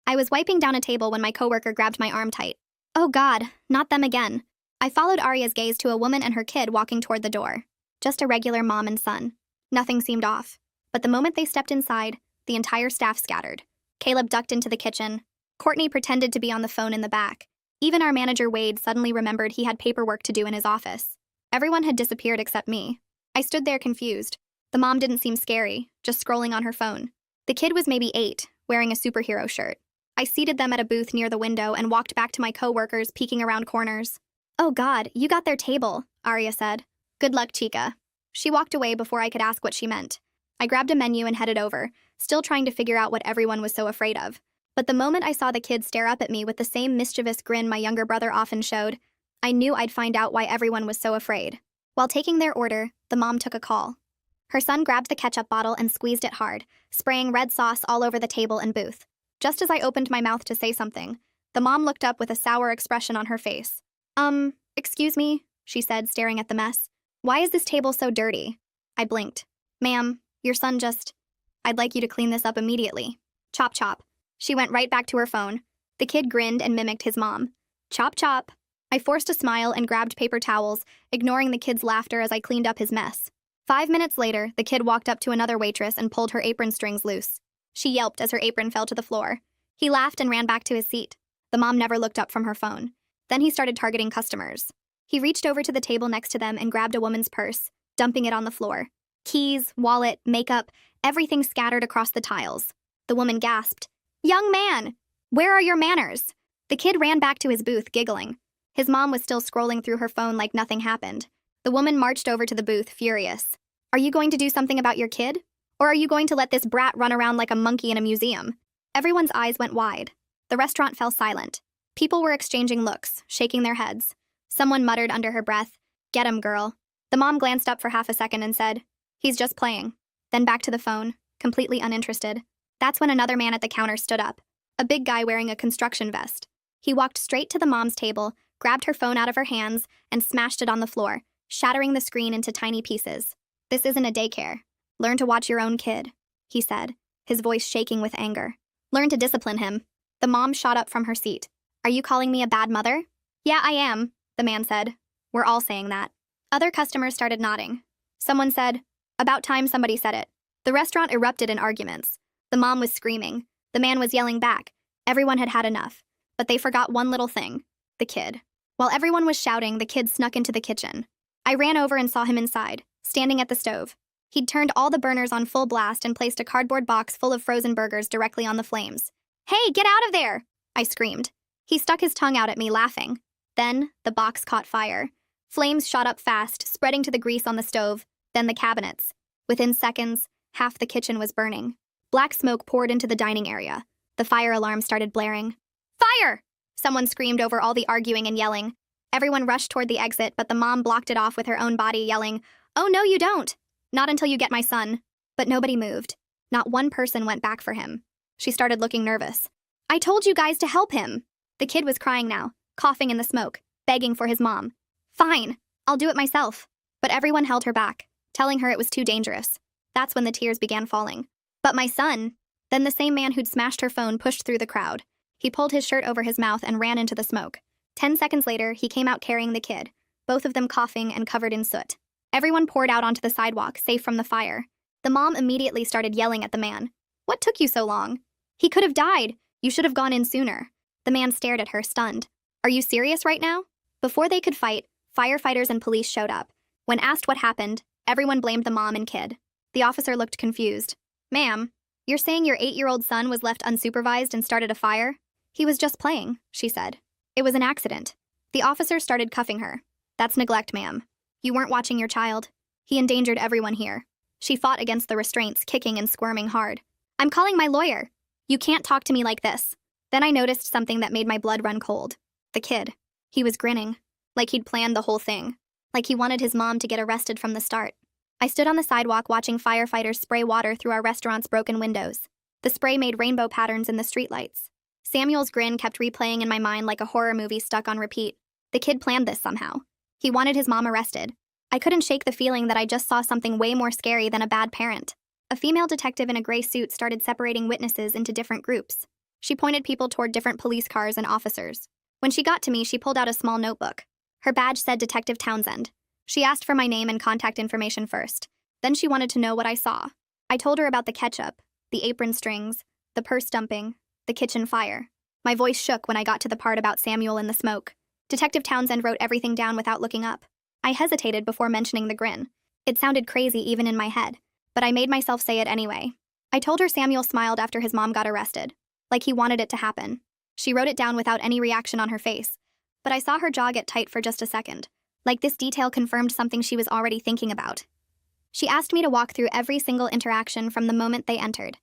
I was wiping down a table when my coworker grabbed my arm tight. Oh God, not them again. I followed Arya's gaze to a woman and her kid walking toward the door. Just a regular mom and son. Nothing seemed off. But the moment they stepped inside, the entire staff scattered. Caleb ducked into the kitchen. Courtney pretended to be on the phone in the back. Even our manager Wade suddenly remembered he had paperwork to do in his office. Everyone had disappeared except me. I stood there confused. The mom didn't seem scary, just scrolling on her phone. The kid was maybe 8, wearing a superhero shirt. I seated them at a booth near the window and walked back to my coworkers, peeking around corners. Oh God, you got their table, Arya said. Good luck, Chica. She walked away before I could ask what she meant. I grabbed a menu and headed over, still trying to figure out what everyone was so afraid of. But the moment I saw the kid stare up at me with the same mischievous grin my younger brother often showed, I knew I'd find out why everyone was so afraid. While taking their order, the mom took a call. Her son grabbed the ketchup bottle and squeezed it hard, spraying red sauce all over the table and booth. Just as I opened my mouth to say something, the mom looked up with a sour expression on her face. Excuse me, she said, staring at the mess. Why is this table so dirty? I blinked. Ma'am, your son just... I'd like you to clean this up immediately. Chop chop. She went right back to her phone. The kid grinned and mimicked his mom. Chop chop. I forced a smile and grabbed paper towels, ignoring the kid's laughter as I cleaned up his mess. 5 minutes later, the kid walked up to another waitress and pulled her apron strings loose. She yelped as her apron fell to the floor. He laughed and ran back to his seat. The mom never looked up from her phone. Then he started targeting customers. He reached over to the table next to them and grabbed a woman's purse, dumping it on the floor. Keys, wallet, makeup, everything scattered across the tiles. The woman gasped. Young man, where are your manners? The kid ran back to his booth, giggling. His mom was still scrolling through her phone like nothing happened. The woman marched over to the booth, furious. Are you going to do something about your kid? Or are you going to let this brat run around like a monkey in a museum? Everyone's eyes went wide. The restaurant fell silent. People were exchanging looks, shaking their heads. Someone muttered under her breath, "Get him, girl." The mom glanced up for half a second and said, "He's just playing." Then back to the phone, completely uninterested. That's when another man at the counter stood up, a big guy wearing a construction vest. He walked straight to the mom's table, grabbed her phone out of her hands, and smashed it on the floor, shattering the screen into tiny pieces. This isn't a daycare. Learn to watch your own kid, he said, his voice shaking with anger. Learn to discipline him. The mom shot up from her seat. Are you calling me a bad mother? Yeah, I am, the man said. We're all saying that. Other customers started nodding. Someone said, about time somebody said it. The restaurant erupted in arguments. The mom was screaming. The man was yelling back. Everyone had had enough. But they forgot one little thing. The kid. While everyone was shouting, the kid snuck into the kitchen. I ran over and saw him inside, standing at the stove. He'd turned all the burners on full blast and placed a cardboard box full of frozen burgers directly on the flames. Hey, get out of there! I screamed. He stuck his tongue out at me, laughing. Then, the box caught fire. Flames shot up fast, spreading to the grease on the stove, then the cabinets. Within seconds, half the kitchen was burning. Black smoke poured into the dining area. The fire alarm started blaring. Fire! Someone screamed over all the arguing and yelling. Everyone rushed toward the exit, but the mom blocked it off with her own body, yelling, Oh, no, you don't! Not until you get my son. But nobody moved. Not one person went back for him. She started looking nervous. I told you guys to help him. The kid was crying now, coughing in the smoke, begging for his mom. Fine, I'll do it myself. But everyone held her back, telling her it was too dangerous. That's when the tears began falling. But my son... Then the same man who'd smashed her phone pushed through the crowd. He pulled his shirt over his mouth and ran into the smoke. 10 seconds later, he came out carrying the kid, both of them coughing and covered in soot. Everyone poured out onto the sidewalk, safe from the fire. The mom immediately started yelling at the man. What took you so long? He could have died. You should have gone in sooner. The man stared at her, stunned. Are you serious right now? Before they could fight, firefighters and police showed up. When asked what happened, everyone blamed the mom and kid. The officer looked confused. Ma'am, you're saying your 8-year-old son was left unsupervised and started a fire? He was just playing, she said. It was an accident. The officer started cuffing her. That's neglect, ma'am. You weren't watching your child. He endangered everyone here. She fought against the restraints, kicking and squirming hard. I'm calling my lawyer. You can't talk to me like this. Then I noticed something that made my blood run cold. The kid. He was grinning. Like he'd planned the whole thing. Like he wanted his mom to get arrested from the start. I stood on the sidewalk watching firefighters spray water through our restaurant's broken windows. The spray made rainbow patterns in the streetlights. Samuel's grin kept replaying in my mind like a horror movie stuck on repeat. The kid planned this somehow. He wanted his mom arrested. I couldn't shake the feeling that I just saw something way more scary than a bad parent. A female detective in a gray suit started separating witnesses into different groups. She pointed people toward different police cars and officers. When she got to me, she pulled out a small notebook. Her badge said Detective Townsend. She asked for my name and contact information first. Then she wanted to know what I saw. I told her about the ketchup, the apron strings, the purse dumping, the kitchen fire. My voice shook when I got to the part about Samuel and the smoke. Detective Townsend wrote everything down without looking up. I hesitated before mentioning the grin. It sounded crazy even in my head, but I made myself say it anyway. I told her Samuel smiled after his mom got arrested, like he wanted it to happen. She wrote it down without any reaction on her face, but I saw her jaw get tight for just a second, like this detail confirmed something she was already thinking about. She asked me to walk through every single interaction from the moment they entered.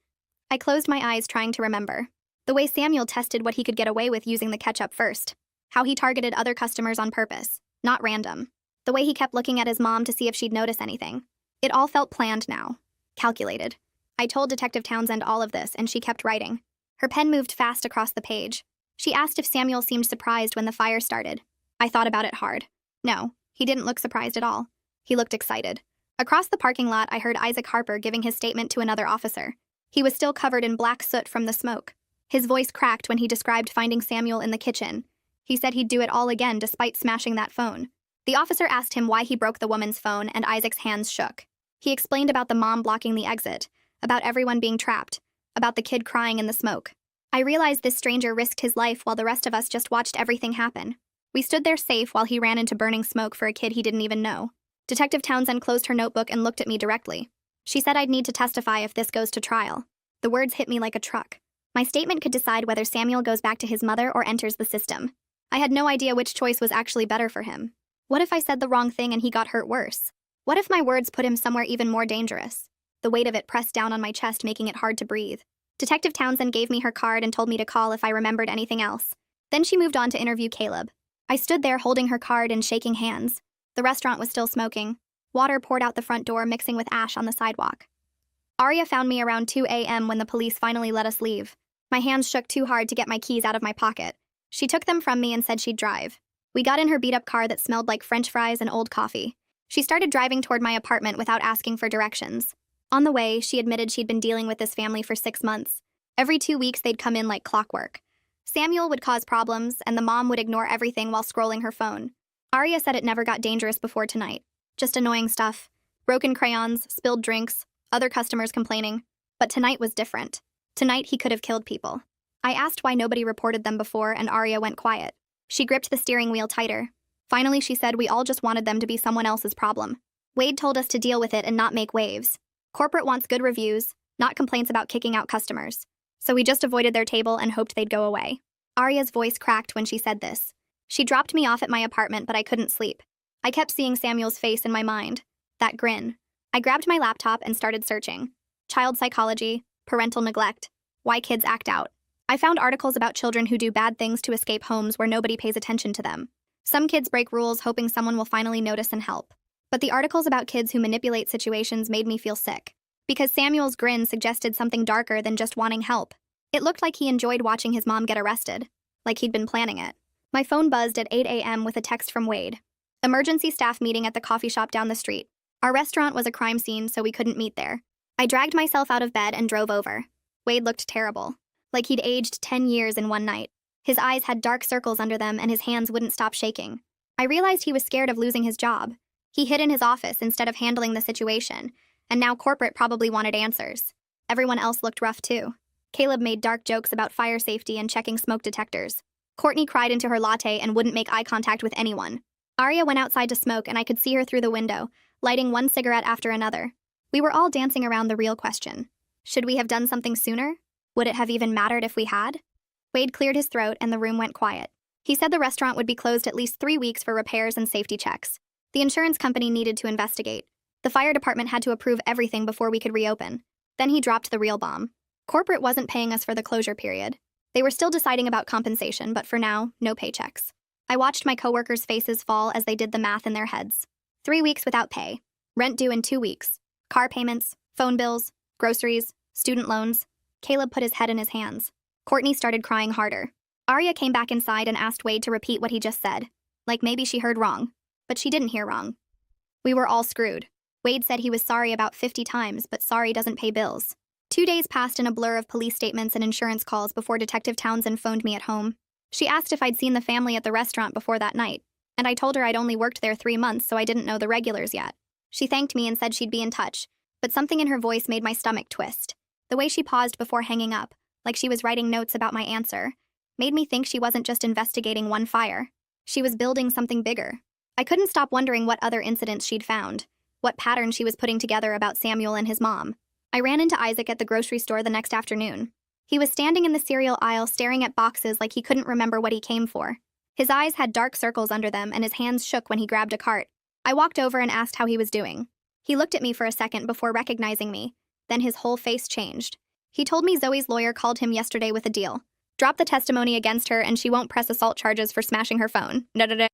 I closed my eyes trying to remember. The way Samuel tested what he could get away with using the ketchup first. How he targeted other customers on purpose, not random. The way he kept looking at his mom to see if she'd notice anything. It all felt planned now. Calculated. I told Detective Townsend all of this, and she kept writing. Her pen moved fast across the page. She asked if Samuel seemed surprised when the fire started. I thought about it hard. No, he didn't look surprised at all. He looked excited. Across the parking lot, I heard Isaac Harper giving his statement to another officer. He was still covered in black soot from the smoke. His voice cracked when he described finding Samuel in the kitchen. He said he'd do it all again despite smashing that phone. The officer asked him why he broke the woman's phone, and Isaac's hands shook. He explained about the mom blocking the exit, about everyone being trapped, about the kid crying in the smoke. I realized this stranger risked his life while the rest of us just watched everything happen. We stood there safe while he ran into burning smoke for a kid he didn't even know. Detective Townsend closed her notebook and looked at me directly. She said I'd need to testify if this goes to trial. The words hit me like a truck. My statement could decide whether Samuel goes back to his mother or enters the system. I had no idea which choice was actually better for him. What if I said the wrong thing and he got hurt worse? What if my words put him somewhere even more dangerous? The weight of it pressed down on my chest, making it hard to breathe. Detective Townsend gave me her card and told me to call if I remembered anything else. Then she moved on to interview Caleb. I stood there holding her card and shaking hands. The restaurant was still smoking. Water poured out the front door, mixing with ash on the sidewalk. Arya found me around 2 a.m. when the police finally let us leave. My hands shook too hard to get my keys out of my pocket. She took them from me and said she'd drive. We got in her beat-up car that smelled like French fries and old coffee. She started driving toward my apartment without asking for directions. On the way, she admitted she'd been dealing with this family for 6 months. Every 2 weeks, they'd come in like clockwork. Samuel would cause problems, and the mom would ignore everything while scrolling her phone. Arya said it never got dangerous before tonight. Just annoying stuff. Broken crayons, spilled drinks, other customers complaining. But tonight was different. Tonight, he could have killed people. I asked why nobody reported them before, and Arya went quiet. She gripped the steering wheel tighter. Finally, she said we all just wanted them to be someone else's problem. Wade told us to deal with it and not make waves. Corporate wants good reviews, not complaints about kicking out customers. So we just avoided their table and hoped they'd go away. Arya's voice cracked when she said this. She dropped me off at my apartment, but I couldn't sleep. I kept seeing Samuel's face in my mind. That grin. I grabbed my laptop and started searching. Child psychology, parental neglect, why kids act out. I found articles about children who do bad things to escape homes where nobody pays attention to them. Some kids break rules hoping someone will finally notice and help. But the articles about kids who manipulate situations made me feel sick. Because Samuel's grin suggested something darker than just wanting help. It looked like he enjoyed watching his mom get arrested. Like he'd been planning it. My phone buzzed at 8 a.m. with a text from Wade. Emergency staff meeting at the coffee shop down the street. Our restaurant was a crime scene, so we couldn't meet there. I dragged myself out of bed and drove over. Wade looked terrible. Like he'd aged 10 years in one night. His eyes had dark circles under them and his hands wouldn't stop shaking. I realized he was scared of losing his job. He hid in his office instead of handling the situation, and now corporate probably wanted answers. Everyone else looked rough too. Caleb made dark jokes about fire safety and checking smoke detectors. Courtney cried into her latte and wouldn't make eye contact with anyone. Arya went outside to smoke and I could see her through the window, lighting one cigarette after another. We were all dancing around the real question. Should we have done something sooner? Would it have even mattered if we had? Wade cleared his throat and the room went quiet. He said the restaurant would be closed at least 3 weeks for repairs and safety checks. The insurance company needed to investigate. The fire department had to approve everything before we could reopen. Then he dropped the real bomb. Corporate wasn't paying us for the closure period. They were still deciding about compensation, but for now, no paychecks. I watched my coworkers' faces fall as they did the math in their heads. 3 weeks without pay. Rent due in 2 weeks. Car payments, phone bills, groceries, student loans. Caleb put his head in his hands. Courtney started crying harder. Arya came back inside and asked Wade to repeat what he just said. Like maybe she heard wrong. But she didn't hear wrong. We were all screwed. Wade said he was sorry about 50 times, but sorry doesn't pay bills. 2 days passed in a blur of police statements and insurance calls before Detective Townsend phoned me at home. She asked if I'd seen the family at the restaurant before that night, and I told her I'd only worked there 3 months, so I didn't know the regulars yet. She thanked me and said she'd be in touch, but something in her voice made my stomach twist. The way she paused before hanging up, like she was writing notes about my answer, made me think she wasn't just investigating one fire. She was building something bigger. I couldn't stop wondering what other incidents she'd found, what pattern she was putting together about Samuel and his mom. I ran into Isaac at the grocery store the next afternoon. He was standing in the cereal aisle staring at boxes like he couldn't remember what he came for. His eyes had dark circles under them and his hands shook when he grabbed a cart. I walked over and asked how he was doing. He looked at me for a second before recognizing me, then his whole face changed. He told me Zoe's lawyer called him yesterday with a deal. Drop the testimony against her and she won't press assault charges for smashing her phone.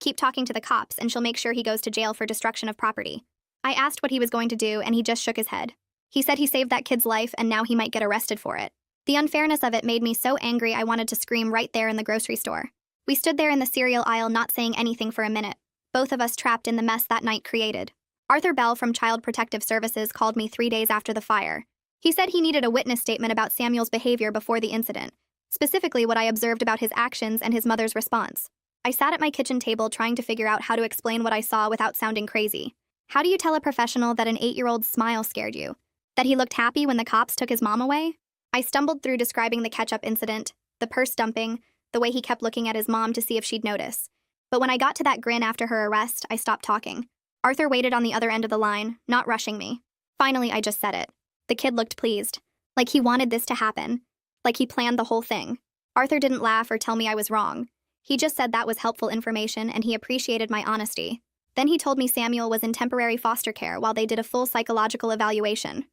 Keep talking to the cops and she'll make sure he goes to jail for destruction of property. I asked what he was going to do and he just shook his head. He said he saved that kid's life and now he might get arrested for it. The unfairness of it made me so angry I wanted to scream right there in the grocery store. We stood there in the cereal aisle not saying anything for a minute, both of us trapped in the mess that night created. Arthur Bell from Child Protective Services called me 3 days after the fire. He said he needed a witness statement about Samuel's behavior before the incident, specifically what I observed about his actions and his mother's response. I sat at my kitchen table trying to figure out how to explain what I saw without sounding crazy. How do you tell a professional that an 8-year-old's smile scared you? That he looked happy when the cops took his mom away? I stumbled through describing the ketchup incident, the purse dumping, the way he kept looking at his mom to see if she'd notice. But when I got to that grin after her arrest, I stopped talking. Arthur waited on the other end of the line, not rushing me. Finally, I just said it. The kid looked pleased. Like he wanted this to happen. Like he planned the whole thing. Arthur didn't laugh or tell me I was wrong. He just said that was helpful information and he appreciated my honesty. Then he told me Samuel was in temporary foster care while they did a full psychological evaluation.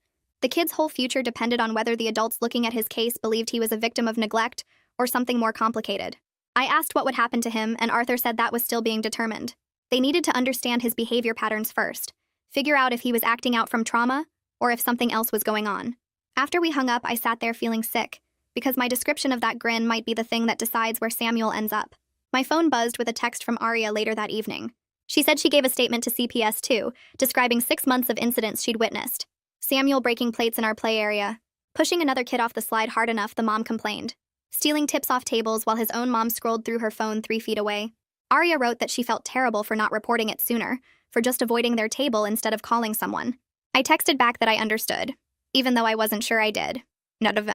The kid's whole future depended on whether the adults looking at his case believed he was a victim of neglect or something more complicated. I asked what would happen to him, and Arthur said that was still being determined. They needed to understand his behavior patterns first, figure out if he was acting out from trauma or if something else was going on. After we hung up, I sat there feeling sick, because my description of that grin might be the thing that decides where Samuel ends up. My phone buzzed with a text from Aria later that evening. She said she gave a statement to CPS too, describing 6 months of incidents she'd witnessed. Samuel breaking plates in our play area, pushing another kid off the slide hard enough, the mom complained, stealing tips off tables while his own mom scrolled through her phone 3 feet away. Aria wrote that she felt terrible for not reporting it sooner, for just avoiding their table instead of calling someone. I texted back that I understood, even though I wasn't sure I did.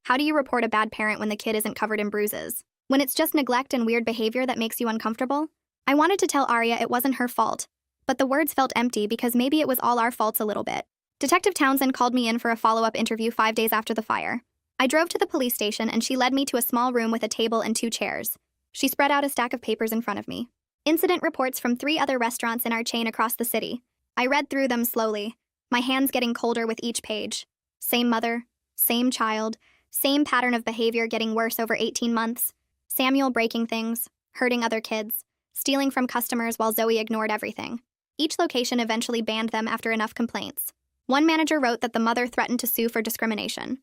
How do you report a bad parent when the kid isn't covered in bruises? When it's just neglect and weird behavior that makes you uncomfortable? I wanted to tell Aria it wasn't her fault, but the words felt empty because maybe it was all our faults a little bit. Detective Townsend called me in for a follow-up interview 5 days after the fire. I drove to the police station and she led me to a small room with a table and 2 chairs. She spread out a stack of papers in front of me. Incident reports from 3 other restaurants in our chain across the city. I read through them slowly, my hands getting colder with each page. Same mother, same child, same pattern of behavior getting worse over 18 months. Samuel breaking things, hurting other kids, stealing from customers while Zoe ignored everything. Each location eventually banned them after enough complaints. One manager wrote that the mother threatened to sue for discrimination.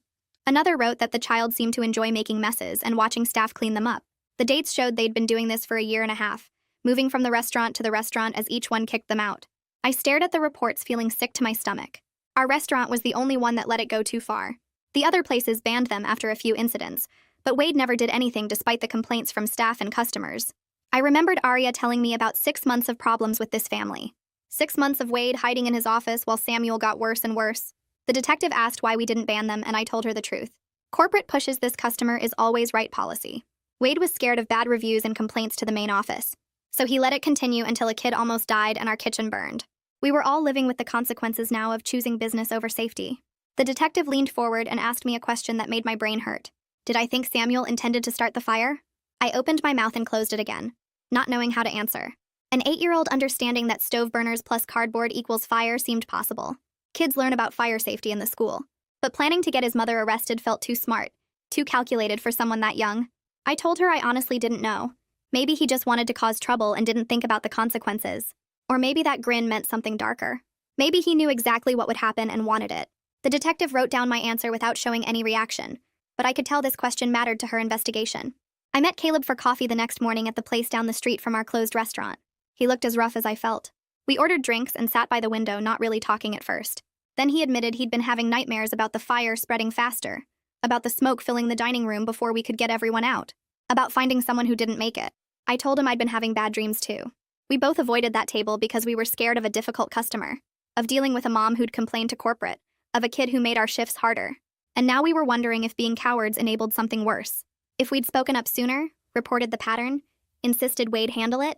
Another wrote that the child seemed to enjoy making messes and watching staff clean them up. The dates showed they'd been doing this for a year and a half, moving from the restaurant to the restaurant as each one kicked them out. I stared at the reports feeling sick to my stomach. Our restaurant was the only one that let it go too far. The other places banned them after a few incidents, but Wade never did anything despite the complaints from staff and customers. I remembered Aria telling me about 6 months of problems with this family. 6 months of Wade hiding in his office while Samuel got worse and worse. The detective asked why we didn't ban them, and I told her the truth. Corporate pushes this customer is always right policy. Wade was scared of bad reviews and complaints to the main office, so he let it continue until a kid almost died and our kitchen burned. We were all living with the consequences now of choosing business over safety. The detective leaned forward and asked me a question that made my brain hurt. Did I think Samuel intended to start the fire? I opened my mouth and closed it again, not knowing how to answer. An 8-year-old understanding that stove burners plus cardboard equals fire seemed possible. Kids learn about fire safety in the school. But planning to get his mother arrested felt too smart, too calculated for someone that young. I told her I honestly didn't know. Maybe he just wanted to cause trouble and didn't think about the consequences. Or maybe that grin meant something darker. Maybe he knew exactly what would happen and wanted it. The detective wrote down my answer without showing any reaction, but I could tell this question mattered to her investigation. I met Caleb for coffee the next morning at the place down the street from our closed restaurant. He looked as rough as I felt. We ordered drinks and sat by the window, not really talking at first. Then he admitted he'd been having nightmares about the fire spreading faster, about the smoke filling the dining room before we could get everyone out, about finding someone who didn't make it. I told him I'd been having bad dreams too. We both avoided that table because we were scared of a difficult customer, of dealing with a mom who'd complained to corporate, of a kid who made our shifts harder. And now we were wondering if being cowards enabled something worse. If we'd spoken up sooner, reported the pattern, insisted Wade handle it,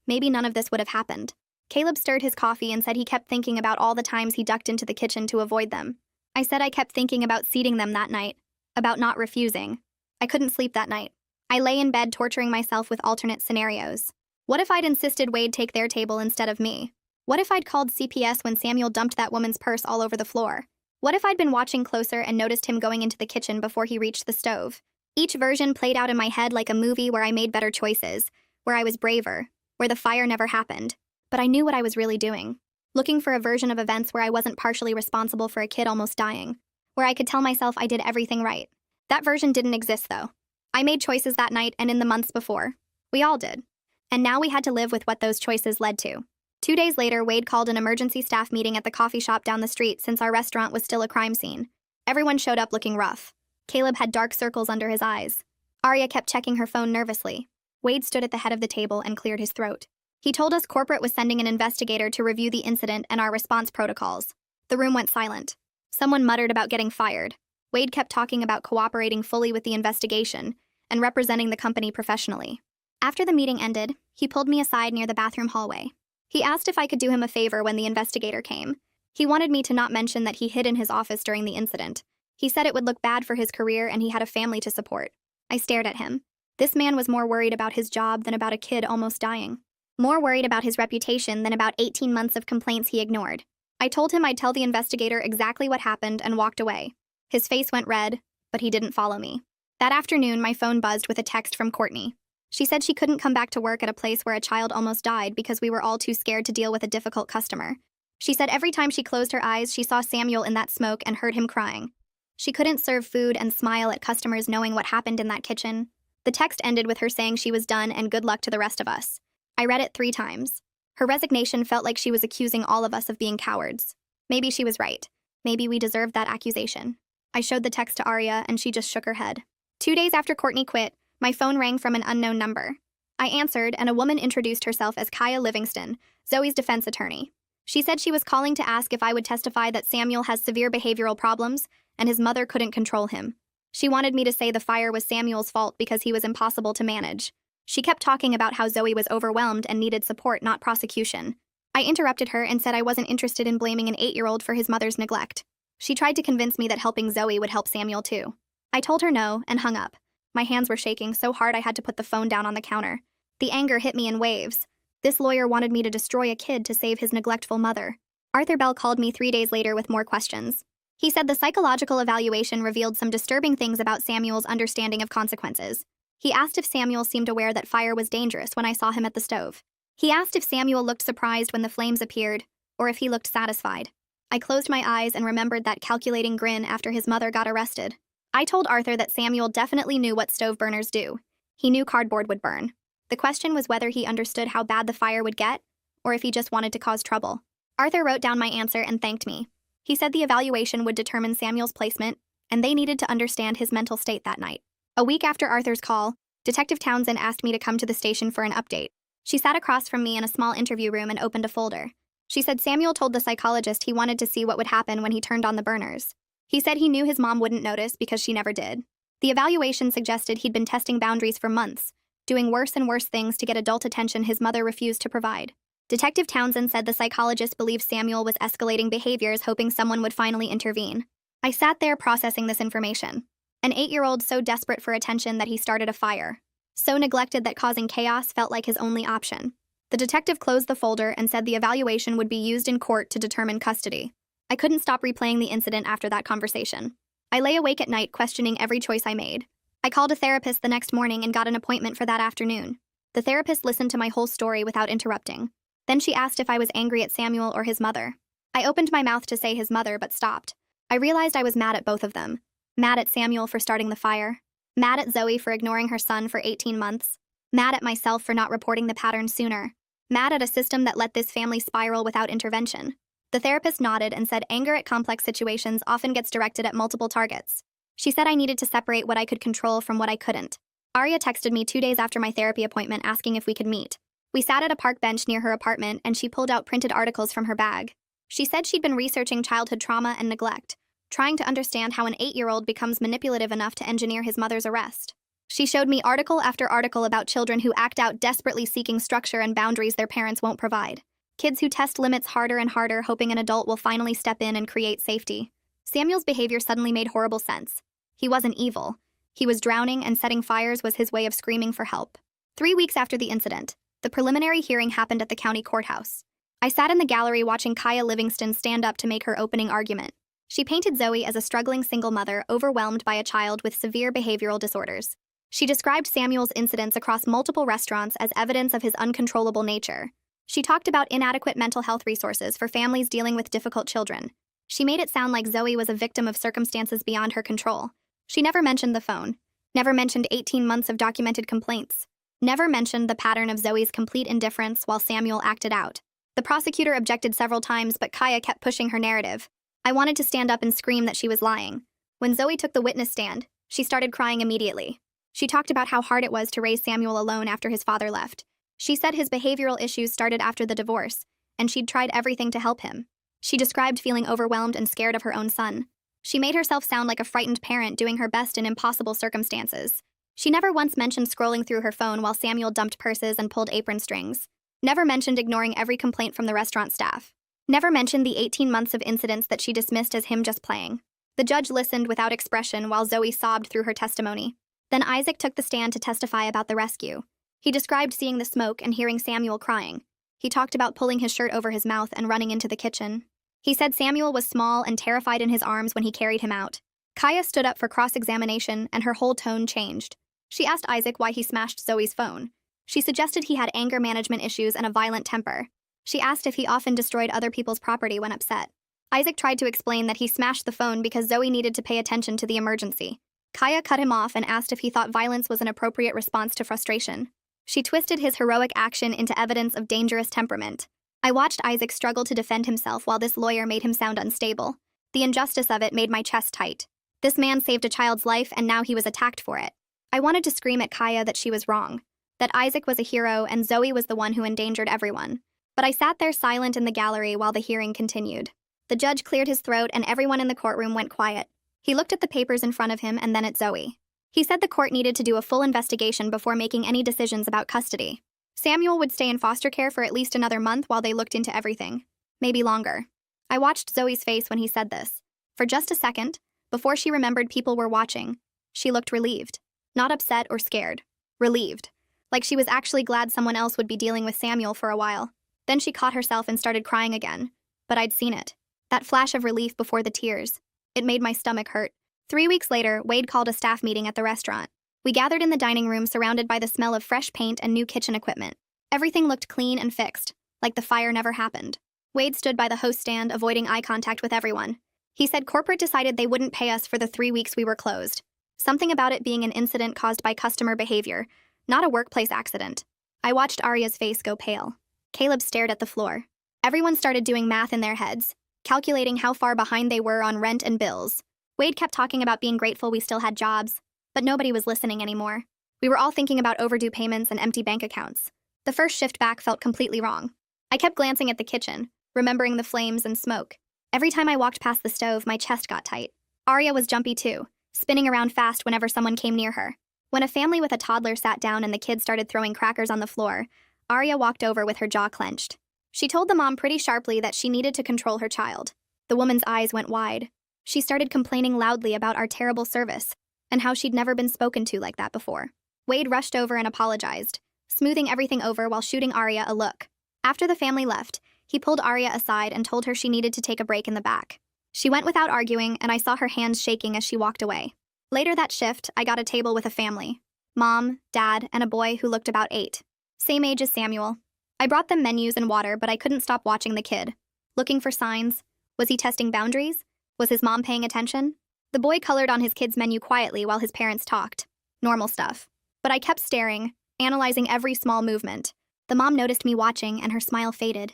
maybe none of this would have happened. Caleb stirred his coffee and said he kept thinking about all the times he ducked into the kitchen to avoid them. I said I kept thinking about seating them that night, about not refusing. I couldn't sleep that night. I lay in bed torturing myself with alternate scenarios. What if I'd insisted Wade take their table instead of me? What if I'd called CPS when Samuel dumped that woman's purse all over the floor? What if I'd been watching closer and noticed him going into the kitchen before he reached the stove? Each version played out in my head like a movie where I made better choices, where I was braver, where the fire never happened. But I knew what I was really doing. Looking for a version of events where I wasn't partially responsible for a kid almost dying, where I could tell myself I did everything right. That version didn't exist, though. I made choices that night and in the months before. We all did. And now we had to live with what those choices led to. 2 days later, Wade called an emergency staff meeting at the coffee shop down the street since our restaurant was still a crime scene. Everyone showed up looking rough. Caleb had dark circles under his eyes. Arya kept checking her phone nervously. Wade stood at the head of the table and cleared his throat. He told us corporate was sending an investigator to review the incident and our response protocols. The room went silent. Someone muttered about getting fired. Wade kept talking about cooperating fully with the investigation and representing the company professionally. After the meeting ended, he pulled me aside near the bathroom hallway. He asked if I could do him a favor when the investigator came. He wanted me to not mention that he hid in his office during the incident. He said it would look bad for his career and he had a family to support. I stared at him. This man was more worried about his job than about a kid almost dying. More worried about his reputation than about 18 months of complaints he ignored. I told him I'd tell the investigator exactly what happened and walked away. His face went red, but he didn't follow me. That afternoon, my phone buzzed with a text from Courtney. She said she couldn't come back to work at a place where a child almost died because we were all too scared to deal with a difficult customer. She said every time she closed her eyes, she saw Samuel in that smoke and heard him crying. She couldn't serve food and smile at customers knowing what happened in that kitchen. The text ended with her saying she was done and good luck to the rest of us. I read it 3 times. Her resignation felt like she was accusing all of us of being cowards. Maybe she was right. Maybe we deserved that accusation. I showed the text to Arya and she just shook her head. 2 days after Courtney quit, my phone rang from an unknown number. I answered, and a woman introduced herself as Kaya Livingston, Zoe's defense attorney. She said she was calling to ask if I would testify that Samuel has severe behavioral problems and his mother couldn't control him. She wanted me to say the fire was Samuel's fault because he was impossible to manage. She kept talking about how Zoe was overwhelmed and needed support, not prosecution. I interrupted her and said I wasn't interested in blaming an 8-year-old for his mother's neglect. She tried to convince me that helping Zoe would help Samuel too. I told her no and hung up. My hands were shaking so hard I had to put the phone down on the counter. The anger hit me in waves. This lawyer wanted me to destroy a kid to save his neglectful mother. Arthur Bell called me 3 days later with more questions. He said the psychological evaluation revealed some disturbing things about Samuel's understanding of consequences. He asked if Samuel seemed aware that fire was dangerous when I saw him at the stove. He asked if Samuel looked surprised when the flames appeared, or if he looked satisfied. I closed my eyes and remembered that calculating grin after his mother got arrested. I told Arthur that Samuel definitely knew what stove burners do. He knew cardboard would burn. The question was whether he understood how bad the fire would get, or if he just wanted to cause trouble. Arthur wrote down my answer and thanked me. He said the evaluation would determine Samuel's placement, and they needed to understand his mental state that night. A week after Arthur's call, Detective Townsend asked me to come to the station for an update. She sat across from me in a small interview room and opened a folder. She said Samuel told the psychologist he wanted to see what would happen when he turned on the burners. He said he knew his mom wouldn't notice because she never did. The evaluation suggested he'd been testing boundaries for months, doing worse and worse things to get adult attention his mother refused to provide. Detective Townsend said the psychologist believed Samuel was escalating behaviors, hoping someone would finally intervene. I sat there processing this information. An 8-year-old so desperate for attention that he started a fire. So neglected that causing chaos felt like his only option. The detective closed the folder and said the evaluation would be used in court to determine custody. I couldn't stop replaying the incident after that conversation. I lay awake at night questioning every choice I made. I called a therapist the next morning and got an appointment for that afternoon. The therapist listened to my whole story without interrupting. Then she asked if I was angry at Samuel or his mother. I opened my mouth to say his mother but stopped. I realized I was mad at both of them. Mad at Samuel for starting the fire. Mad at Zoe for ignoring her son for 18 months. Mad at myself for not reporting the pattern sooner. Mad at a system that let this family spiral without intervention. The therapist nodded and said anger at complex situations often gets directed at multiple targets. She said I needed to separate what I could control from what I couldn't. Arya texted me 2 days after my therapy appointment asking if we could meet. We sat at a park bench near her apartment and she pulled out printed articles from her bag. She said she'd been researching childhood trauma and neglect, trying to understand how an 8-year-old becomes manipulative enough to engineer his mother's arrest. She showed me article after article about children who act out desperately seeking structure and boundaries their parents won't provide. Kids who test limits harder and harder hoping an adult will finally step in and create safety. Samuel's behavior suddenly made horrible sense. He wasn't evil. He was drowning, and setting fires was his way of screaming for help. 3 weeks after the incident, the preliminary hearing happened at the county courthouse. I sat in the gallery watching Kaya Livingston stand up to make her opening argument. She painted Zoe as a struggling single mother overwhelmed by a child with severe behavioral disorders. She described Samuel's incidents across multiple restaurants as evidence of his uncontrollable nature. She talked about inadequate mental health resources for families dealing with difficult children. She made it sound like Zoe was a victim of circumstances beyond her control. She never mentioned the phone, never mentioned 18 months of documented complaints, never mentioned the pattern of Zoe's complete indifference while Samuel acted out. The prosecutor objected several times, but Kaya kept pushing her narrative. I wanted to stand up and scream that she was lying. When Zoe took the witness stand, she started crying immediately. She talked about how hard it was to raise Samuel alone after his father left. She said his behavioral issues started after the divorce, and she'd tried everything to help him. She described feeling overwhelmed and scared of her own son. She made herself sound like a frightened parent doing her best in impossible circumstances. She never once mentioned scrolling through her phone while Samuel dumped purses and pulled apron strings. Never mentioned ignoring every complaint from the restaurant staff. Never mentioned the 18 months of incidents that she dismissed as him just playing. The judge listened without expression while Zoe sobbed through her testimony. Then Isaac took the stand to testify about the rescue. He described seeing the smoke and hearing Samuel crying. He talked about pulling his shirt over his mouth and running into the kitchen. He said Samuel was small and terrified in his arms when he carried him out. Kaya stood up for cross-examination and her whole tone changed. She asked Isaac why he smashed Zoe's phone. She suggested he had anger management issues and a violent temper. She asked if he often destroyed other people's property when upset. Isaac tried to explain that he smashed the phone because Zoe needed to pay attention to the emergency. Kaya cut him off and asked if he thought violence was an appropriate response to frustration. She twisted his heroic action into evidence of dangerous temperament. I watched Isaac struggle to defend himself while this lawyer made him sound unstable. The injustice of it made my chest tight. This man saved a child's life and now he was attacked for it. I wanted to scream at Kaya that she was wrong, that Isaac was a hero and Zoe was the one who endangered everyone. But I sat there silent in the gallery while the hearing continued. The judge cleared his throat and everyone in the courtroom went quiet. He looked at the papers in front of him and then at Zoe. He said the court needed to do a full investigation before making any decisions about custody. Samuel would stay in foster care for at least another month while they looked into everything. Maybe longer. I watched Zoe's face when he said this. For just a second, before she remembered people were watching, she looked relieved. Not upset or scared. Relieved. Like she was actually glad someone else would be dealing with Samuel for a while. Then she caught herself and started crying again. But I'd seen it. That flash of relief before the tears. It made my stomach hurt. 3 weeks later, Wade called a staff meeting at the restaurant. We gathered in the dining room surrounded by the smell of fresh paint and new kitchen equipment. Everything looked clean and fixed, like the fire never happened. Wade stood by the host stand, avoiding eye contact with everyone. He said corporate decided they wouldn't pay us for the 3 weeks we were closed. Something about it being an incident caused by customer behavior, not a workplace accident. I watched Arya's face go pale. Caleb stared at the floor. Everyone started doing math in their heads, calculating how far behind they were on rent and bills. Wade kept talking about being grateful we still had jobs, but nobody was listening anymore. We were all thinking about overdue payments and empty bank accounts. The first shift back felt completely wrong. I kept glancing at the kitchen, remembering the flames and smoke. Every time I walked past the stove, my chest got tight. Arya was jumpy too, spinning around fast whenever someone came near her. When a family with a toddler sat down and the kids started throwing crackers on the floor, Arya walked over with her jaw clenched. She told the mom pretty sharply that she needed to control her child. The woman's eyes went wide. She started complaining loudly about our terrible service and how she'd never been spoken to like that before. Wade rushed over and apologized, smoothing everything over while shooting Arya a look. After the family left, he pulled Arya aside and told her she needed to take a break in the back. She went without arguing, and I saw her hands shaking as she walked away. Later that shift, I got a table with a family. Mom, Dad, and a boy who looked about 8. Same age as Samuel. I brought them menus and water, but I couldn't stop watching the kid. Looking for signs. Was he testing boundaries? Was his mom paying attention? The boy colored on his kid's menu quietly while his parents talked. Normal stuff. But I kept staring, analyzing every small movement. The mom noticed me watching, and her smile faded.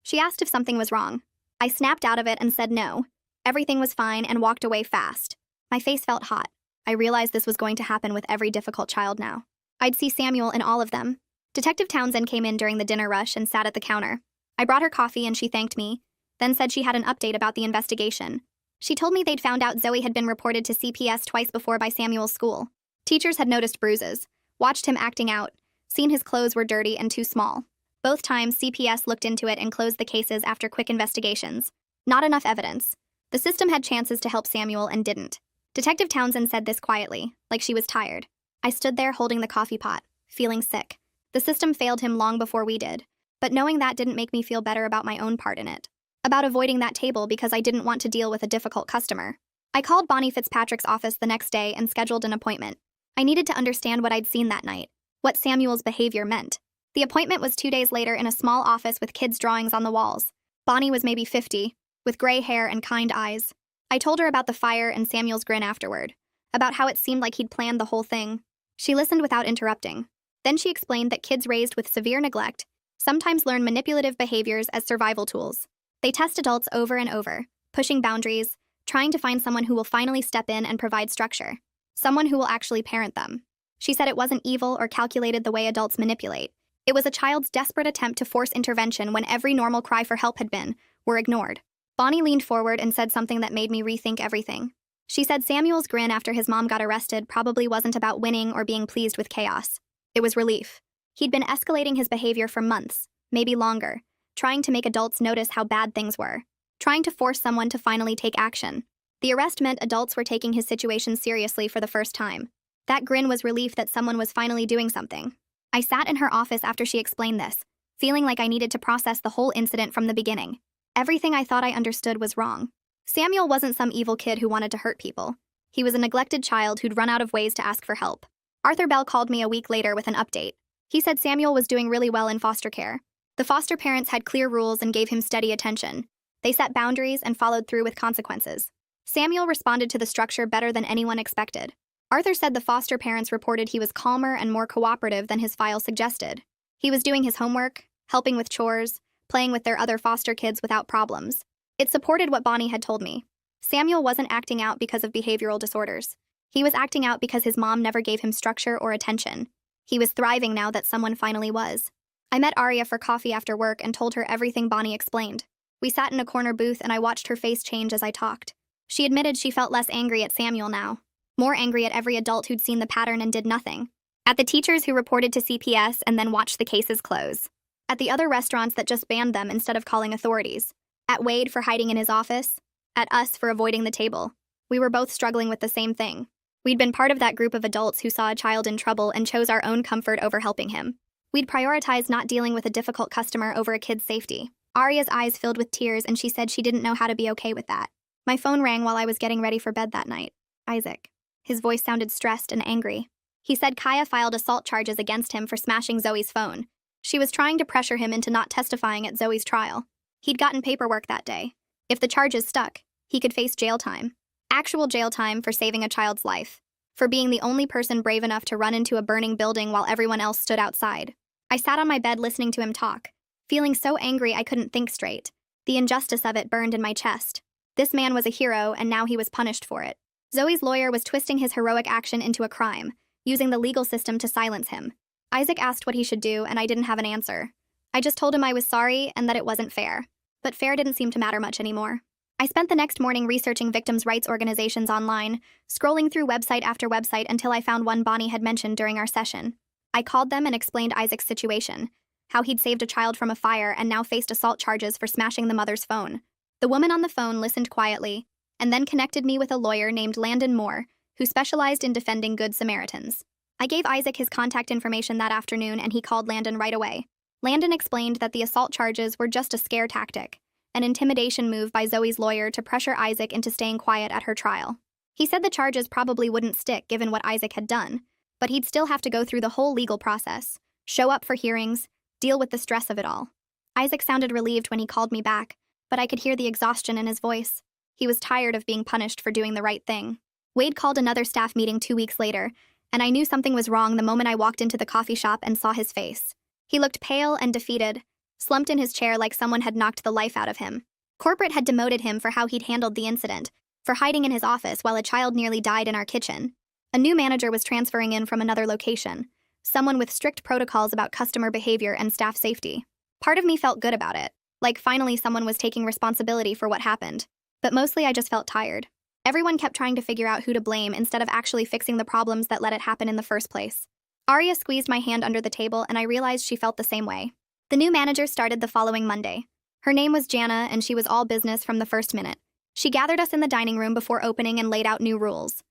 She asked if something was wrong. I snapped out of it and said no. Everything was fine and walked away fast. My face felt hot. I realized this was going to happen with every difficult child now. I'd see Samuel in all of them. Detective Townsend came in during the dinner rush and sat at the counter. I brought her coffee and she thanked me, then said she had an update about the investigation. She told me they'd found out Zoe had been reported to CPS twice before by Samuel's school. Teachers had noticed bruises, watched him acting out, seen his clothes were dirty and too small. Both times, CPS looked into it and closed the cases after quick investigations. Not enough evidence. The system had chances to help Samuel and didn't. Detective Townsend said this quietly, like she was tired. I stood there holding the coffee pot, feeling sick. The system failed him long before we did, but knowing that didn't make me feel better about my own part in it. About avoiding that table because I didn't want to deal with a difficult customer. I called Bonnie Fitzpatrick's office the next day and scheduled an appointment. I needed to understand what I'd seen that night, what Samuel's behavior meant. The appointment was 2 days later in a small office with kids' drawings on the walls. Bonnie was maybe 50, with gray hair and kind eyes. I told her about the fire and Samuel's grin afterward, about how it seemed like he'd planned the whole thing. She listened without interrupting. Then she explained that kids raised with severe neglect sometimes learn manipulative behaviors as survival tools. They test adults over and over, pushing boundaries, trying to find someone who will finally step in and provide structure, someone who will actually parent them. She said it wasn't evil or calculated the way adults manipulate. It was a child's desperate attempt to force intervention when every normal cry for help were ignored. Bonnie leaned forward and said something that made me rethink everything. She said Samuel's grin after his mom got arrested probably wasn't about winning or being pleased with chaos. It was relief. He'd been escalating his behavior for months, maybe longer, trying to make adults notice how bad things were, trying to force someone to finally take action. The arrest meant adults were taking his situation seriously for the first time. That grin was relief that someone was finally doing something. I sat in her office after she explained this, feeling like I needed to process the whole incident from the beginning. Everything I thought I understood was wrong. Samuel wasn't some evil kid who wanted to hurt people. He was a neglected child who'd run out of ways to ask for help. Arthur Bell called me a week later with an update. He said Samuel was doing really well in foster care. The foster parents had clear rules and gave him steady attention. They set boundaries and followed through with consequences. Samuel responded to the structure better than anyone expected. Arthur said the foster parents reported he was calmer and more cooperative than his file suggested. He was doing his homework, helping with chores, playing with their other foster kids without problems. It supported what Bonnie had told me. Samuel wasn't acting out because of behavioral disorders. He was acting out because his mom never gave him structure or attention. He was thriving now that someone finally was. I met Aria for coffee after work and told her everything Bonnie explained. We sat in a corner booth and I watched her face change as I talked. She admitted she felt less angry at Samuel now, more angry at every adult who'd seen the pattern and did nothing. At the teachers who reported to CPS and then watched the cases close. At the other restaurants that just banned them instead of calling authorities. At Wade for hiding in his office. At us for avoiding the table. We were both struggling with the same thing. We'd been part of that group of adults who saw a child in trouble and chose our own comfort over helping him. We'd prioritized not dealing with a difficult customer over a kid's safety. Aria's eyes filled with tears and she said she didn't know how to be okay with that. My phone rang while I was getting ready for bed that night. Isaac. His voice sounded stressed and angry. He said Kaya filed assault charges against him for smashing Zoe's phone. She was trying to pressure him into not testifying at Zoe's trial. He'd gotten paperwork that day. If the charges stuck, he could face jail time. Actual jail time for saving a child's life. For being the only person brave enough to run into a burning building while everyone else stood outside. I sat on my bed listening to him talk, feeling so angry I couldn't think straight. The injustice of it burned in my chest. This man was a hero and now he was punished for it. Zoe's lawyer was twisting his heroic action into a crime, using the legal system to silence him. Isaac asked what he should do and I didn't have an answer. I just told him I was sorry and that it wasn't fair. But fair didn't seem to matter much anymore. I spent the next morning researching victims' rights organizations online, scrolling through website after website until I found one Bonnie had mentioned during our session. I called them and explained Isaac's situation, how he'd saved a child from a fire and now faced assault charges for smashing the mother's phone. The woman on the phone listened quietly, and then connected me with a lawyer named Landon Moore, who specialized in defending Good Samaritans. I gave Isaac his contact information that afternoon and he called Landon right away. Landon explained that the assault charges were just a scare tactic, an intimidation move by Zoe's lawyer to pressure Isaac into staying quiet at her trial. He said the charges probably wouldn't stick given what Isaac had done, but he'd still have to go through the whole legal process, show up for hearings, deal with the stress of it all. Isaac sounded relieved when he called me back, but I could hear the exhaustion in his voice. He was tired of being punished for doing the right thing. Wade called another staff meeting 2 weeks later, and I knew something was wrong the moment I walked into the coffee shop and saw his face. He looked pale and defeated, slumped in his chair like someone had knocked the life out of him. Corporate had demoted him for how he'd handled the incident, for hiding in his office while a child nearly died in our kitchen. A new manager was transferring in from another location, someone with strict protocols about customer behavior and staff safety. Part of me felt good about it, like finally someone was taking responsibility for what happened. But mostly I just felt tired. Everyone kept trying to figure out who to blame instead of actually fixing the problems that let it happen in the first place. Arya squeezed my hand under the table, and I realized she felt the same way. The new manager started the following Monday. Her name was Jana, and she was all business from the first minute. She gathered us in the dining room before opening and laid out new rules.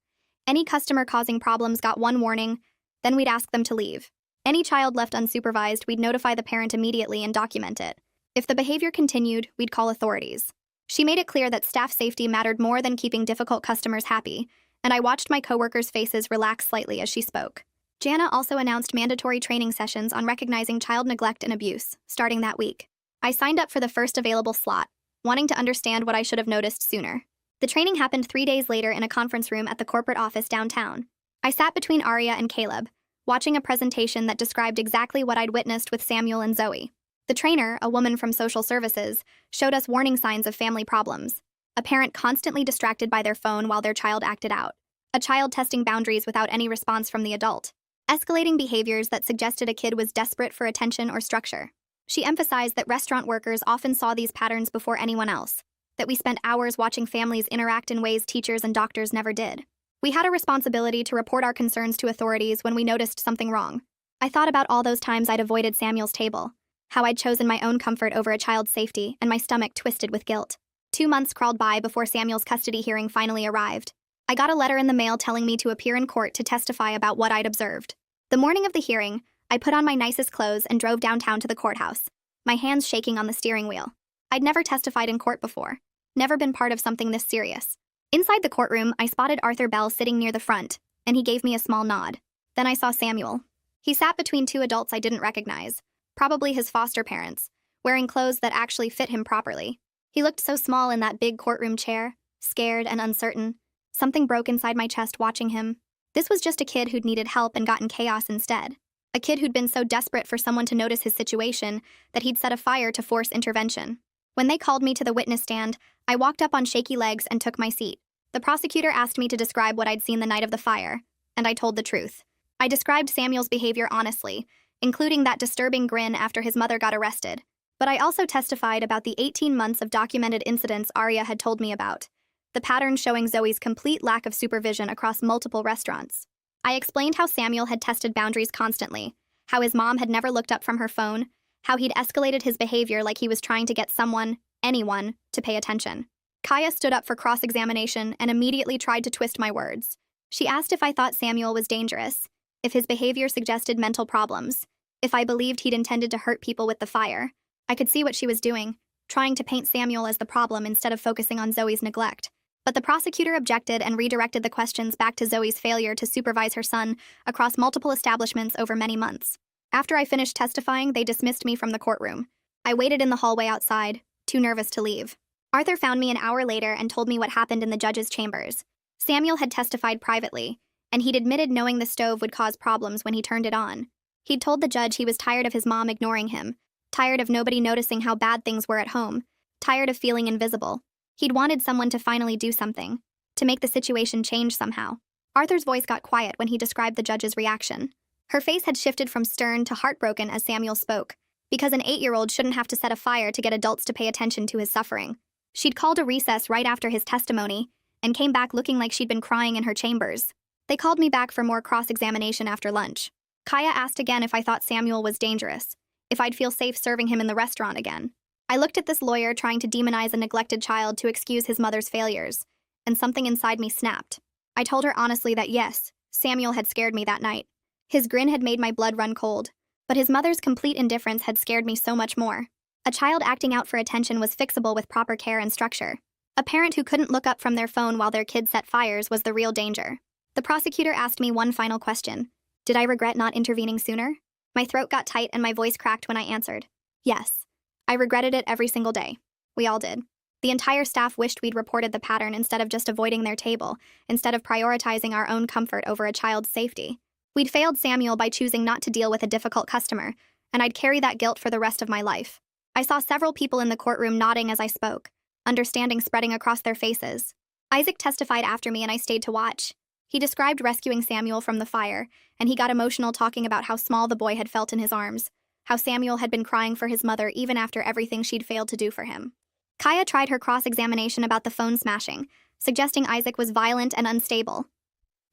Any customer causing problems got one warning, then we'd ask them to leave. Any child left unsupervised, we'd notify the parent immediately and document it. If the behavior continued, we'd call authorities. She made it clear that staff safety mattered more than keeping difficult customers happy, and I watched my coworkers' faces relax slightly as she spoke. Jana also announced mandatory training sessions on recognizing child neglect and abuse, starting that week. I signed up for the first available slot, wanting to understand what I should have noticed sooner. The training happened 3 days later in a conference room at the corporate office downtown. I sat between Arya and Caleb, watching a presentation that described exactly what I'd witnessed with Samuel and Zoe. The trainer, a woman from social services, showed us warning signs of family problems. A parent constantly distracted by their phone while their child acted out. A child testing boundaries without any response from the adult. Escalating behaviors that suggested a kid was desperate for attention or structure. She emphasized that restaurant workers often saw these patterns before anyone else, that we spent hours watching families interact in ways teachers and doctors never did. We had a responsibility to report our concerns to authorities when we noticed something wrong. I thought about all those times I'd avoided Samuel's table, how I'd chosen my own comfort over a child's safety, and my stomach twisted with guilt. 2 months crawled by before Samuel's custody hearing finally arrived. I got a letter in the mail telling me to appear in court to testify about what I'd observed. The morning of the hearing, I put on my nicest clothes and drove downtown to the courthouse, my hands shaking on the steering wheel. I'd never testified in court before, never been part of something this serious. Inside the courtroom, I spotted Arthur Bell sitting near the front, and he gave me a small nod. Then I saw Samuel. He sat between 2 adults I didn't recognize, probably his foster parents, wearing clothes that actually fit him properly. He looked so small in that big courtroom chair, scared and uncertain. Something broke inside my chest watching him. This was just a kid who'd needed help and gotten chaos instead. A kid who'd been so desperate for someone to notice his situation that he'd set a fire to force intervention. When they called me to the witness stand, I walked up on shaky legs and took my seat. The prosecutor asked me to describe what I'd seen the night of the fire, and I told the truth. I described Samuel's behavior honestly, including that disturbing grin after his mother got arrested. But I also testified about the 18 months of documented incidents Arya had told me about, the pattern showing Zoe's complete lack of supervision across multiple restaurants. I explained how Samuel had tested boundaries constantly, how his mom had never looked up from her phone, how he'd escalated his behavior like he was trying to get someone, anyone, to pay attention. Kaya stood up for cross-examination and immediately tried to twist my words. She asked if I thought Samuel was dangerous, if his behavior suggested mental problems, if I believed he'd intended to hurt people with the fire. I could see what she was doing, trying to paint Samuel as the problem instead of focusing on Zoe's neglect. But the prosecutor objected and redirected the questions back to Zoe's failure to supervise her son across multiple establishments over many months. After I finished testifying, they dismissed me from the courtroom. I waited in the hallway outside, too nervous to leave. Arthur found me an hour later and told me what happened in the judge's chambers. Samuel had testified privately, and he'd admitted knowing the stove would cause problems when he turned it on. He'd told the judge he was tired of his mom ignoring him, tired of nobody noticing how bad things were at home, tired of feeling invisible. He'd wanted someone to finally do something, to make the situation change somehow. Arthur's voice got quiet when he described the judge's reaction. Her face had shifted from stern to heartbroken as Samuel spoke, because an 8-year-old shouldn't have to set a fire to get adults to pay attention to his suffering. She'd called a recess right after his testimony and came back looking like she'd been crying in her chambers. They called me back for more cross-examination after lunch. Kaya asked again if I thought Samuel was dangerous, if I'd feel safe serving him in the restaurant again. I looked at this lawyer trying to demonize a neglected child to excuse his mother's failures, and something inside me snapped. I told her honestly that yes, Samuel had scared me that night. His grin had made my blood run cold, but his mother's complete indifference had scared me so much more. A child acting out for attention was fixable with proper care and structure. A parent who couldn't look up from their phone while their kid set fires was the real danger. The prosecutor asked me one final question. Did I regret not intervening sooner? My throat got tight and my voice cracked when I answered. Yes. I regretted it every single day. We all did. The entire staff wished we'd reported the pattern instead of just avoiding their table, instead of prioritizing our own comfort over a child's safety. We'd failed Samuel by choosing not to deal with a difficult customer, and I'd carry that guilt for the rest of my life. I saw several people in the courtroom nodding as I spoke, understanding spreading across their faces. Isaac testified after me and I stayed to watch. He described rescuing Samuel from the fire, and he got emotional talking about how small the boy had felt in his arms, how Samuel had been crying for his mother even after everything she'd failed to do for him. Kaya tried her cross-examination about the phone smashing, suggesting Isaac was violent and unstable.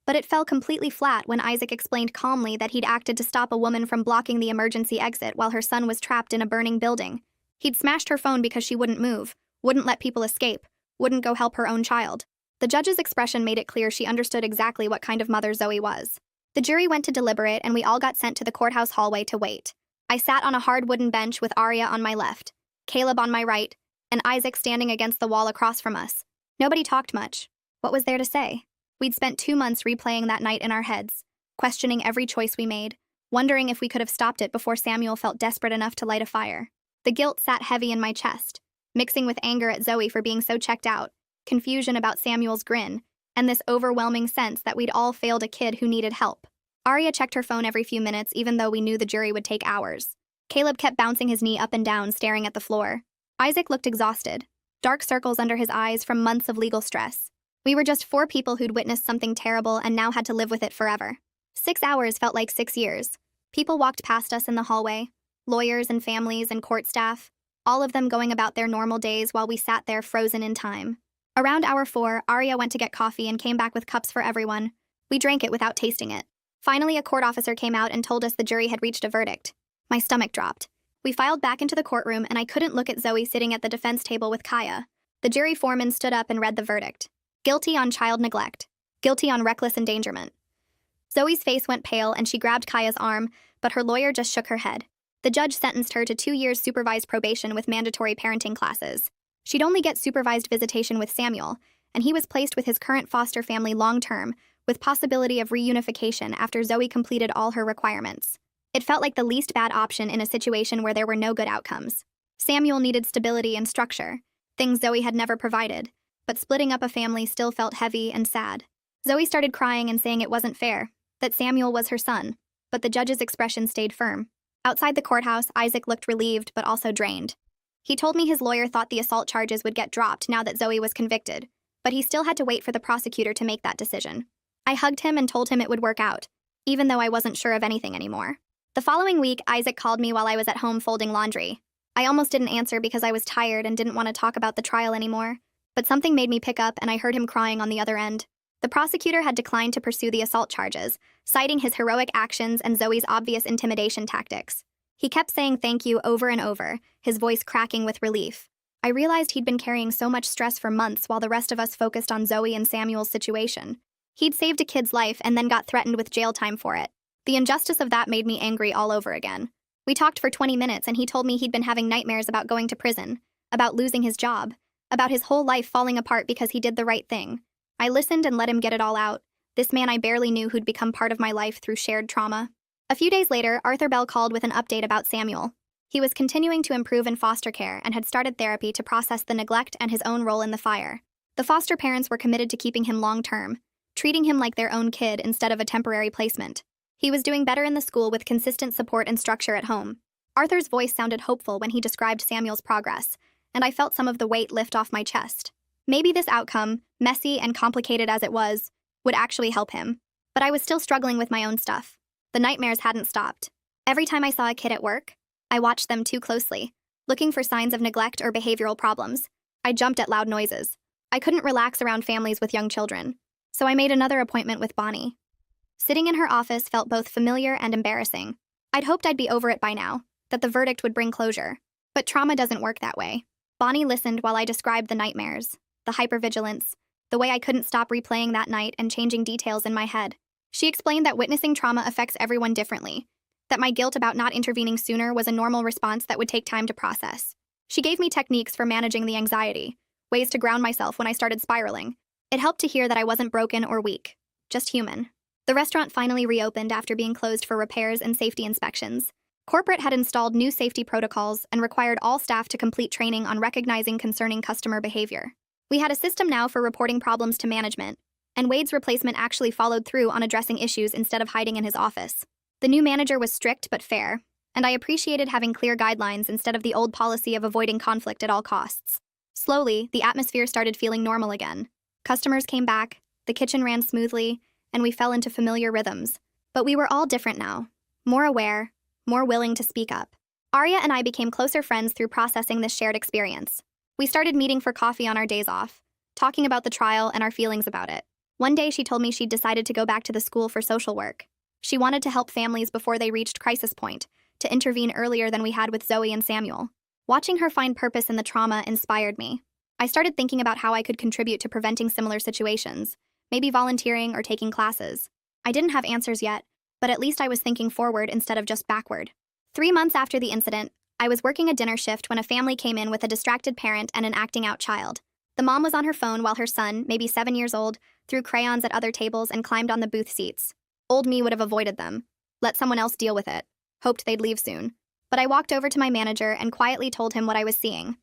But it fell completely flat when Isaac explained calmly that he'd acted to stop a woman from blocking the emergency exit while her son was trapped in a burning building. He'd smashed her phone because she wouldn't move, wouldn't let people escape, wouldn't go help her own child. The judge's expression made it clear she understood exactly what kind of mother Zoe was. The jury went to deliberate and we all got sent to the courthouse hallway to wait. I sat on a hard wooden bench with Arya on my left, Caleb on my right, and Isaac standing against the wall across from us. Nobody talked much. What was there to say? We'd spent 2 months replaying that night in our heads, questioning every choice we made, wondering if we could have stopped it before Samuel felt desperate enough to light a fire. The guilt sat heavy in my chest, mixing with anger at Zoe for being so checked out, confusion about Samuel's grin, and this overwhelming sense that we'd all failed a kid who needed help. Arya checked her phone every few minutes even though we knew the jury would take hours. Caleb kept bouncing his knee up and down, staring at the floor. Isaac looked exhausted, dark circles under his eyes from months of legal stress. We were just 4 people who'd witnessed something terrible and now had to live with it forever. 6 hours felt like 6 years. People walked past us in the hallway, lawyers and families and court staff, all of them going about their normal days while we sat there frozen in time. Around hour 4, Arya went to get coffee and came back with cups for everyone. We drank it without tasting it. Finally, a court officer came out and told us the jury had reached a verdict. My stomach dropped. We filed back into the courtroom and I couldn't look at Zoe sitting at the defense table with Kaya. The jury foreman stood up and read the verdict. Guilty on child neglect. Guilty on reckless endangerment. Zoe's face went pale and she grabbed Kaya's arm, but her lawyer just shook her head. The judge sentenced her to 2 years supervised probation with mandatory parenting classes. She'd only get supervised visitation with Samuel, and he was placed with his current foster family long-term, with possibility of reunification after Zoe completed all her requirements. It felt like the least bad option in a situation where there were no good outcomes. Samuel needed stability and structure, things Zoe had never provided, but splitting up a family still felt heavy and sad. Zoe started crying and saying it wasn't fair, that Samuel was her son, but the judge's expression stayed firm. Outside the courthouse, Isaac looked relieved but also drained. He told me his lawyer thought the assault charges would get dropped now that Zoe was convicted, but he still had to wait for the prosecutor to make that decision. I hugged him and told him it would work out, even though I wasn't sure of anything anymore. The following week, Isaac called me while I was at home folding laundry. I almost didn't answer because I was tired and didn't want to talk about the trial anymore, but something made me pick up and I heard him crying on the other end. The prosecutor had declined to pursue the assault charges, citing his heroic actions and Zoe's obvious intimidation tactics. He kept saying thank you over and over, his voice cracking with relief. I realized he'd been carrying so much stress for months while the rest of us focused on Zoe and Samuel's situation. He'd saved a kid's life and then got threatened with jail time for it. The injustice of that made me angry all over again. We talked for 20 minutes and he told me he'd been having nightmares about going to prison, about losing his job, about his whole life falling apart because he did the right thing. I listened and let him get it all out, this man I barely knew who'd become part of my life through shared trauma. A few days later, Arthur Bell called with an update about Samuel. He was continuing to improve in foster care and had started therapy to process the neglect and his own role in the fire. The foster parents were committed to keeping him long-term, treating him like their own kid instead of a temporary placement. He was doing better in the school with consistent support and structure at home. Arthur's voice sounded hopeful when he described Samuel's progress, and I felt some of the weight lift off my chest. Maybe this outcome, messy and complicated as it was, would actually help him. But I was still struggling with my own stuff. The nightmares hadn't stopped. Every time I saw a kid at work, I watched them too closely, looking for signs of neglect or behavioral problems. I jumped at loud noises. I couldn't relax around families with young children, so I made another appointment with Bonnie. Sitting in her office felt both familiar and embarrassing. I'd hoped I'd be over it by now, that the verdict would bring closure. But trauma doesn't work that way. Bonnie listened while I described the nightmares, the hypervigilance, the way I couldn't stop replaying that night and changing details in my head. She explained that witnessing trauma affects everyone differently, that my guilt about not intervening sooner was a normal response that would take time to process. She gave me techniques for managing the anxiety, ways to ground myself when I started spiraling. It helped to hear that I wasn't broken or weak, just human. The restaurant finally reopened after being closed for repairs and safety inspections. Corporate had installed new safety protocols and required all staff to complete training on recognizing concerning customer behavior. We had a system now for reporting problems to management, and Wade's replacement actually followed through on addressing issues instead of hiding in his office. The new manager was strict but fair, and I appreciated having clear guidelines instead of the old policy of avoiding conflict at all costs. Slowly, the atmosphere started feeling normal again. Customers came back, the kitchen ran smoothly, and we fell into familiar rhythms. But we were all different now, more aware, more willing to speak up. Arya and I became closer friends through processing this shared experience. We started meeting for coffee on our days off, talking about the trial and our feelings about it. One day she told me she'd decided to go back to the school for social work. She wanted to help families before they reached crisis point, to intervene earlier than we had with Zoe and Samuel. Watching her find purpose in the trauma inspired me. I started thinking about how I could contribute to preventing similar situations, maybe volunteering or taking classes. I didn't have answers yet, but at least I was thinking forward instead of just backward. 3 months after the incident, I was working a dinner shift when a family came in with a distracted parent and an acting out child. The mom was on her phone while her son, maybe 7 years old, threw crayons at other tables and climbed on the booth seats. Old me would have avoided them, let someone else deal with it, hoped they'd leave soon. But I walked over to my manager and quietly told him what I was seeing.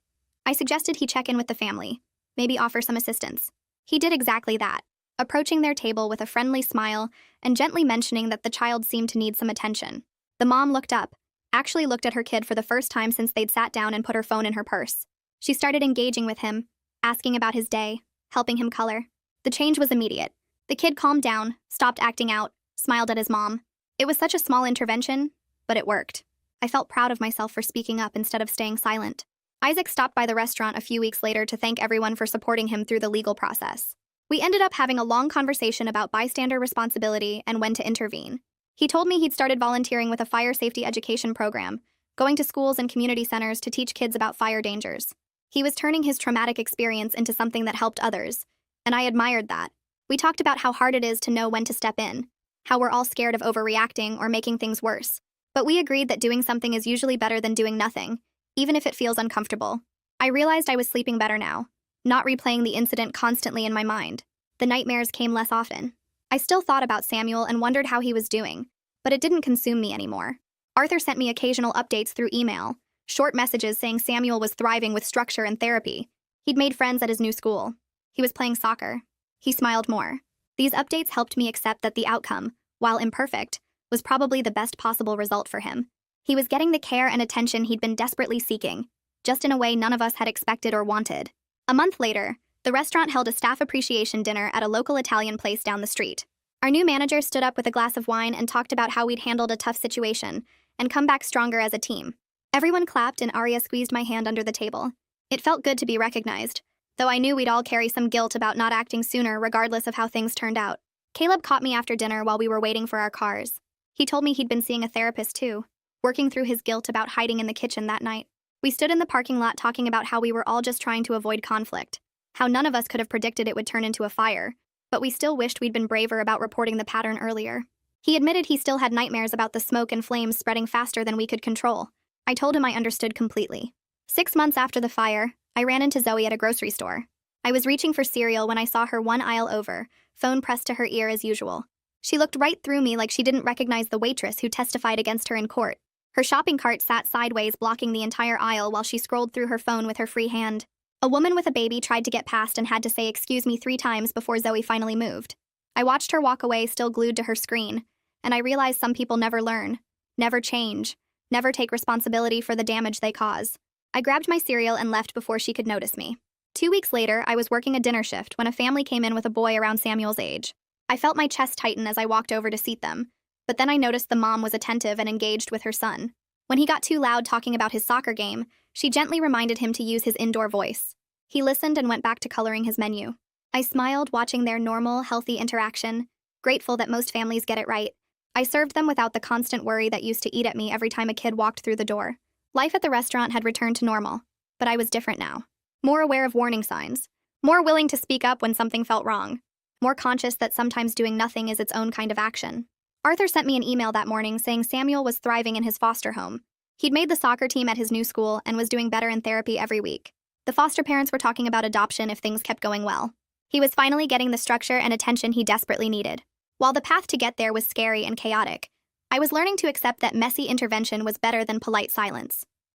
I suggested he check in with the family, maybe offer some assistance. He did exactly that, approaching their table with a friendly smile and gently mentioning that the child seemed to need some attention. The mom looked up, actually looked at her kid for the first time since they'd sat down and put her phone in her purse. She started engaging with him, asking about his day, helping him color. The change was immediate. The kid calmed down, stopped acting out, smiled at his mom. It was such a small intervention, but it worked. I felt proud of myself for speaking up instead of staying silent. Isaac stopped by the restaurant a few weeks later to thank everyone for supporting him through the legal process. We ended up having a long conversation about bystander responsibility and when to intervene. He told me he'd started volunteering with a fire safety education program, going to schools and community centers to teach kids about fire dangers. He was turning his traumatic experience into something that helped others, and I admired that. We talked about how hard it is to know when to step in, how we're all scared of overreacting or making things worse. But we agreed that doing something is usually better than doing nothing, even if it feels uncomfortable. I realized I was sleeping better now, not replaying the incident constantly in my mind. The nightmares came less often. I still thought about Samuel and wondered how he was doing, but it didn't consume me anymore. Arthur sent me occasional updates through email, short messages saying Samuel was thriving with structure and therapy. He'd made friends at his new school. He was playing soccer. He smiled more. These updates helped me accept that the outcome, while imperfect, was probably the best possible result for him. He was getting the care and attention he'd been desperately seeking, just in a way none of us had expected or wanted. A month later, the restaurant held a staff appreciation dinner at a local Italian place down the street. Our new manager stood up with a glass of wine and talked about how we'd handled a tough situation and come back stronger as a team. Everyone clapped and Arya squeezed my hand under the table. It felt good to be recognized, though I knew we'd all carry some guilt about not acting sooner regardless of how things turned out. Caleb caught me after dinner while we were waiting for our cars. He told me he'd been seeing a therapist too, working through his guilt about hiding in the kitchen that night. We stood in the parking lot talking about how we were all just trying to avoid conflict, how none of us could have predicted it would turn into a fire, but we still wished we'd been braver about reporting the pattern earlier. He admitted he still had nightmares about the smoke and flames spreading faster than we could control. I told him I understood completely. 6 months after the fire, I ran into Zoe at a grocery store. I was reaching for cereal when I saw her one aisle over, phone pressed to her ear as usual. She looked right through me like she didn't recognize the waitress who testified against her in court. Her shopping cart sat sideways, blocking the entire aisle while she scrolled through her phone with her free hand. A woman with a baby tried to get past and had to say "excuse me" 3 times before Zoe finally moved. I watched her walk away, still glued to her screen, and I realized some people never learn, never change, never take responsibility for the damage they cause. I grabbed my cereal and left before she could notice me. 2 weeks later, I was working a dinner shift when a family came in with a boy around Samuel's age. I felt my chest tighten as I walked over to seat them, but then I noticed the mom was attentive and engaged with her son. When he got too loud talking about his soccer game, she gently reminded him to use his indoor voice. He listened and went back to coloring his menu. I smiled, watching their normal, healthy interaction, grateful that most families get it right. I served them without the constant worry that used to eat at me every time a kid walked through the door. Life at the restaurant had returned to normal, but I was different now. More aware of warning signs, more willing to speak up when something felt wrong, more conscious that sometimes doing nothing is its own kind of action. Arthur sent me an email that morning saying Samuel was thriving in his foster home. He'd made the soccer team at his new school and was doing better in therapy every week. The foster parents were talking about adoption if things kept going well. He was finally getting the structure and attention he desperately needed. While the path to get there was scary and chaotic, I was learning to accept that messy intervention was better than polite silence.